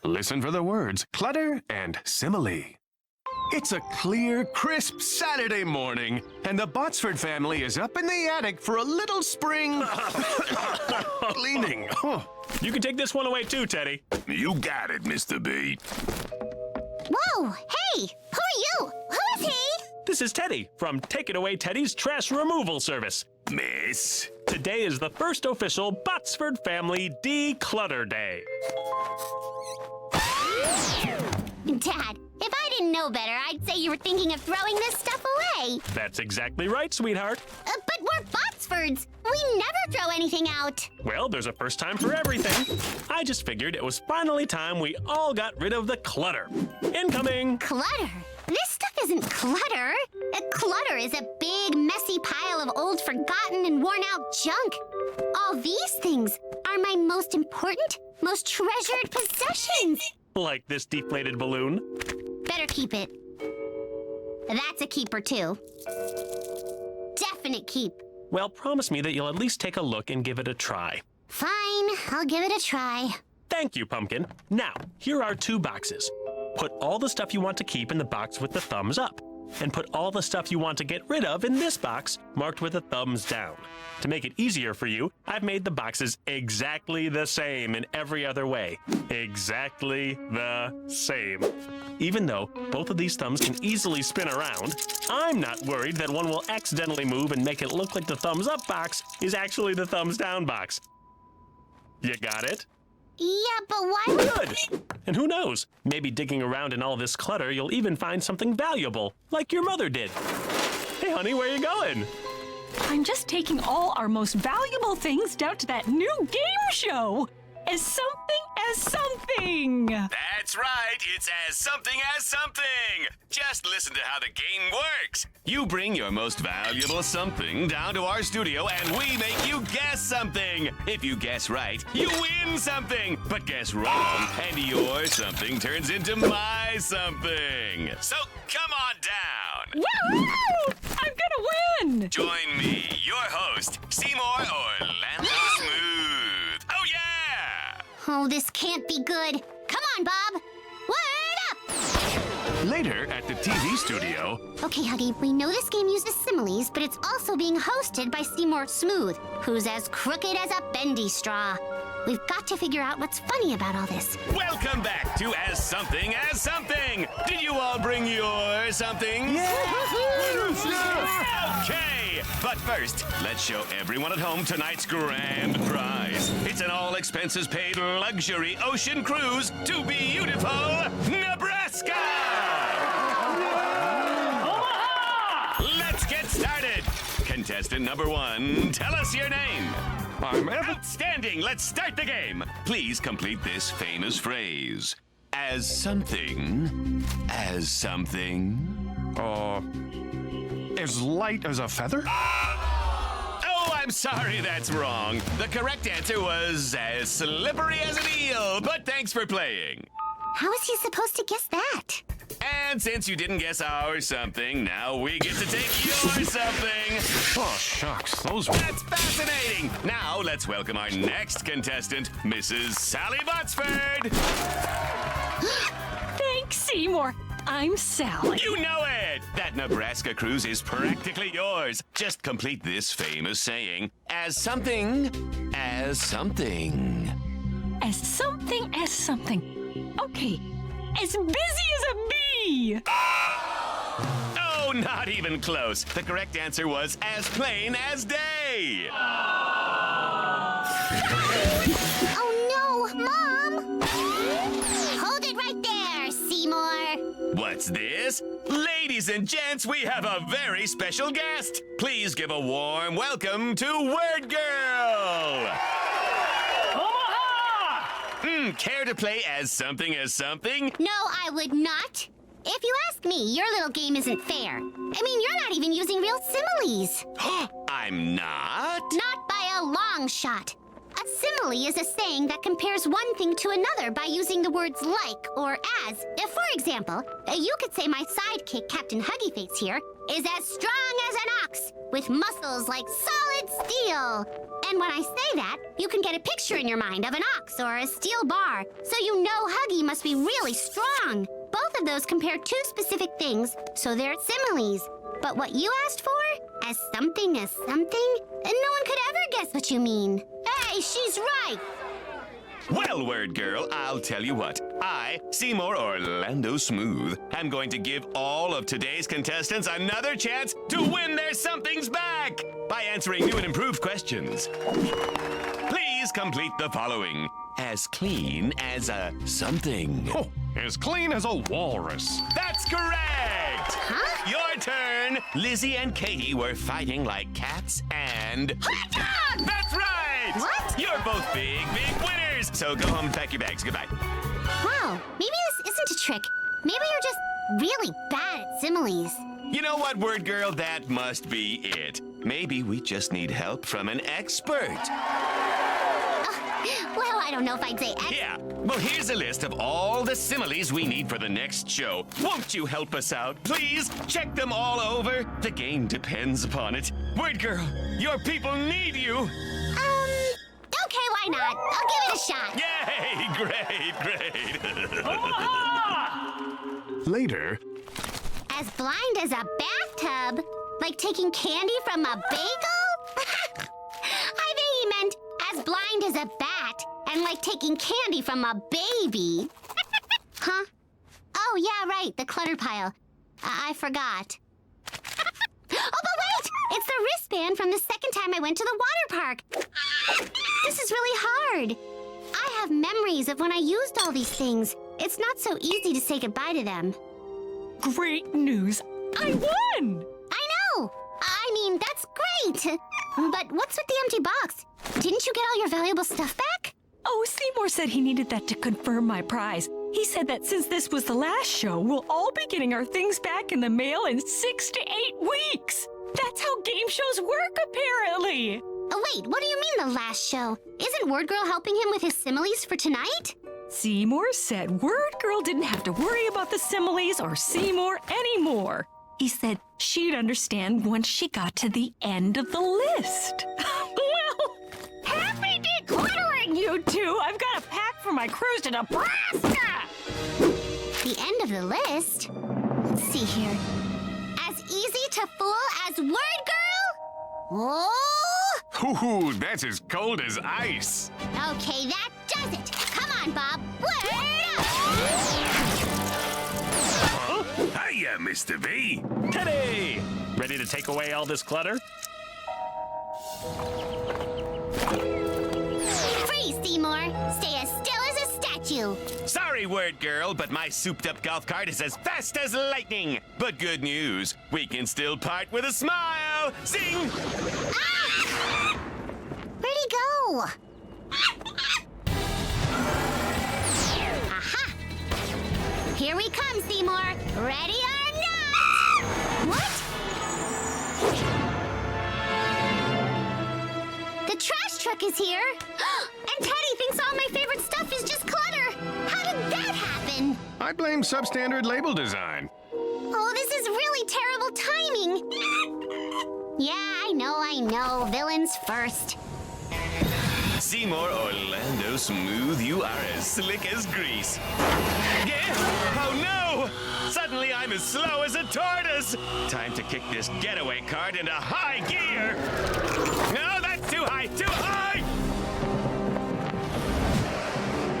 Listen for the words clutter and simile. It's a clear, crisp Saturday morning, and the Botsford family is up in the attic for a little spring cleaning. You can take this one away too, Teddy. You got it, Mr. B. Whoa, hey, who are you? Who is he? This is Teddy from Take It Away Teddy's Trash Removal Service. Miss. Today is the first official Botsford Family Declutter Day. Dad, if I didn't know better, I'd say you were thinking of throwing this stuff away. That's exactly right, sweetheart. But we're Botsfords. We never throw anything out. Well, there's a first time for everything. I just figured it was finally time we all got rid of the clutter. Incoming! Clutter? This stuff isn't clutter. Clutter is a big, messy pile of old, forgotten, and worn-out junk. All these things are my most important, most treasured possessions. Like this deflated balloon. Better keep it. That's a keeper, too. Definite keep. Well, promise me that you'll at least take a look and give it a try. Fine, I'll give it a try. Thank you, Pumpkin. Now, here are 2 boxes. Put all the stuff you want to keep in the box with the thumbs up, and put all the stuff you want to get rid of in this box marked with a thumbs down. To make it easier for you, I've made the boxes exactly the same in every other way. Exactly the same. Even though both of these thumbs can easily spin around, I'm not worried that one will accidentally move and make it look like the thumbs up box is actually the thumbs down box. You got it? Yeah, but why would... Good! And who knows, maybe digging around in all this clutter, you'll even find something valuable, like your mother did. Hey, honey, where are you going? I'm just taking all our most valuable things down to that new game show. As something. That's right. It's as something. Just listen to how the game works. You bring your most valuable something down to our studio and we make you guess something. If you guess right, you win something. But guess wrong and your something turns into my something. So come on down. Woo! I'm gonna win! Join me, your host, Seymour Orlando Smooth. Oh, yeah! Oh, this can't be good. Come on, Bob. Word up! Later at the TV studio, Okay, Huggy, we know this game uses similes, but it's also being hosted by Seymour Smooth, who's as crooked as a bendy straw. We've got to figure out what's funny about all this. Welcome back to As Something As Something. Did you all bring your something? Okay, but first, let's show everyone at home tonight's grand prize. It's an all-expenses-paid luxury ocean cruise to beautiful Nebraska! Let's get started. Contestant number 1, tell us your name. I'm Evan. Outstanding! Let's start the game. Please complete this famous phrase. As something. As light as a feather? Oh, I'm sorry, that's wrong. The correct answer was as slippery as an eel, but thanks for playing. How is he supposed to guess that? And since you didn't guess our something, now we get to take your something. Oh, shucks, those That's fascinating. Now let's welcome our next contestant, Mrs. Sally Botsford. Thanks, Seymour. I'm Sally. You know it! That Nebraska cruise is practically yours. Just complete this famous saying, as something. As something. Okay. As busy as a bee. Oh, not even close. The correct answer was as plain as day. Oh, no, Mom! Hold it right there, Seymour. What's this? Ladies and gents, we have a very special guest. Please give a warm welcome to WordGirl. Care to play as something? No, I would not. If you ask me, your little game isn't fair. I mean, you're not even using real similes. I'm not? Not by a long shot. A simile is a saying that compares one thing to another by using the words like or as. For example, you could say my sidekick, Captain Huggyface here, is as strong as an ox, with muscles like solid steel. And when I say that, you can get a picture in your mind of an ox or a steel bar, so you know Huggy must be really strong. Both of those compare two specific things, so they're similes. But what you asked for, as something, and no one could ever guess what you mean. Hey, she's right! Well, WordGirl, I'll tell you what. I, Seymour Orlando Smooth, am going to give all of today's contestants another chance to win their somethings back by answering new and improved questions. Please complete the following. As clean as a something. Oh, as clean as a walrus. That's correct! Huh? Your turn! Lizzie and Katie were fighting like cats and... hot dog! That's right! What? You're both big winners! So go home and pack your bags. Goodbye. Wow, maybe this isn't a trick. Maybe you're just really bad at similes. You know what, WordGirl? That must be it. Maybe we just need help from an expert. Well, I don't know if I'd say Yeah, well, here's a list of all the similes we need for the next show. Won't you help us out, please? Check them all over. The game depends upon it. WordGirl, your people need you. Okay, why not? I'll give it a shot. Yay, great. Later, As blind as a bathtub? Like taking candy from a bagel? I think he meant as blind as a bat and like taking candy from a baby. Huh? Oh, yeah, right, the clutter pile. I forgot. Oh, but wait! It's the wristband from the second time I went to the water park. This is really hard. I have memories of when I used all these things. It's not so easy to say goodbye to them. Great news! I won! I know! I mean, that's great! But what's with the empty box? Didn't you get all your valuable stuff back? Oh, Seymour said he needed that to confirm my prize. He said that since this was the last show, we'll all be getting our things back in the mail in 6 to 8 weeks. That's how game shows work, apparently. Oh, wait, what do you mean the last show? Isn't WordGirl helping him with his similes for tonight? Seymour said WordGirl didn't have to worry about the similes or Seymour anymore. He said she'd understand once she got to the end of the list. Well, happy decluttering, you two! I've got a pack for my cruise to Nebraska! The end of the list? Let's see here. As easy to fool as WordGirl? Oh! ooh, that's as cold as ice. Okay, that does it. Come on, Bob. Word up! Hiya, Mr. V. Teddy! Ready to take away all this clutter? Freeze, Seymour. Stay as still as a statue. Sorry, WordGirl, but my souped-up golf cart is as fast as lightning. But good news, we can still part with a smile. Zing! Ah! Where'd he go? Aha! Here we come, Seymour. Ready or not? What? The trash truck is here. And Teddy thinks all my favorite stuff is just clutter. How did that happen? I blame substandard label design. Oh, this is really terrible timing. Yeah, I know. Villains first. Seymour Orlando Smooth, you are as slick as grease. Yeah? Oh no! Suddenly I'm as slow as a tortoise. Time to kick this getaway cart into high gear. No, that's too high, too high!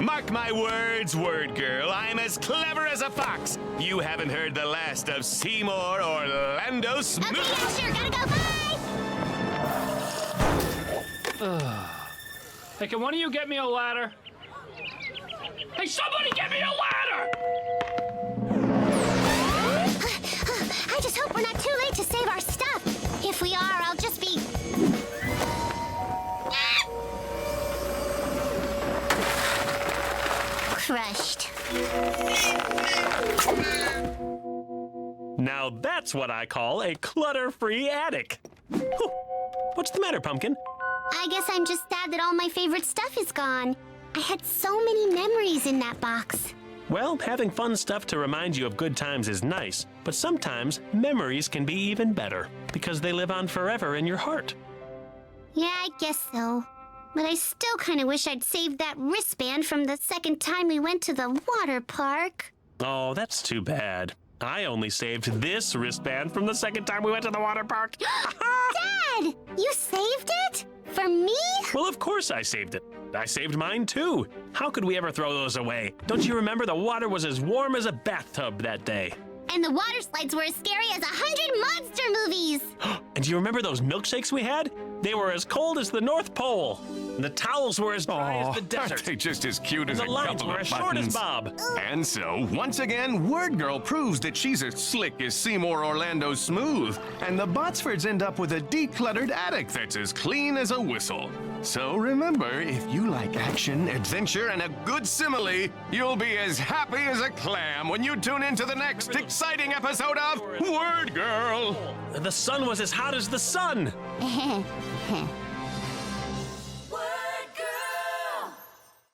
Mark my words, WordGirl, I'm as clever as a fox. You haven't heard the last of Seymour Orlando Smooth. Okay, yeah, sure, gotta go, bye! Hey, can one of you get me a ladder? Hey, somebody get me a ladder! I just hope we're not too late to save our stuff. If we are, I'll just be... crushed. Now that's what I call a clutter-free attic. Whew. What's the matter, Pumpkin? I guess I'm just sad that all my favorite stuff is gone. I had so many memories in that box. Well, having fun stuff to remind you of good times is nice, but sometimes memories can be even better because they live on forever in your heart. Yeah, I guess so. But I still kind of wish I'd saved that wristband from the second time we went to the water park. Oh, that's too bad. I only saved this wristband from the second time we went to the water park. Dad! You saved it? For me? Well, of course I saved it. I saved mine too. How could we ever throw those away? Don't you remember the water was as warm as a bathtub that day? And the water slides were as scary as 100 monster movies. And do you remember those milkshakes we had? They were as cold as the North Pole. And the towels were as dry as the desert. Aren't they just as cute as And a the lines couple were of as short as buttons? Bob. And so, once again, WordGirl proves that she's as slick as Seymour Orlando Smooth, and the Botsfords end up with a decluttered attic that's as clean as a whistle. So remember, if you like action, adventure, and a good simile, you'll be as happy as a clam when you tune into the next exciting episode of WordGirl! The sun was as hot as the sun.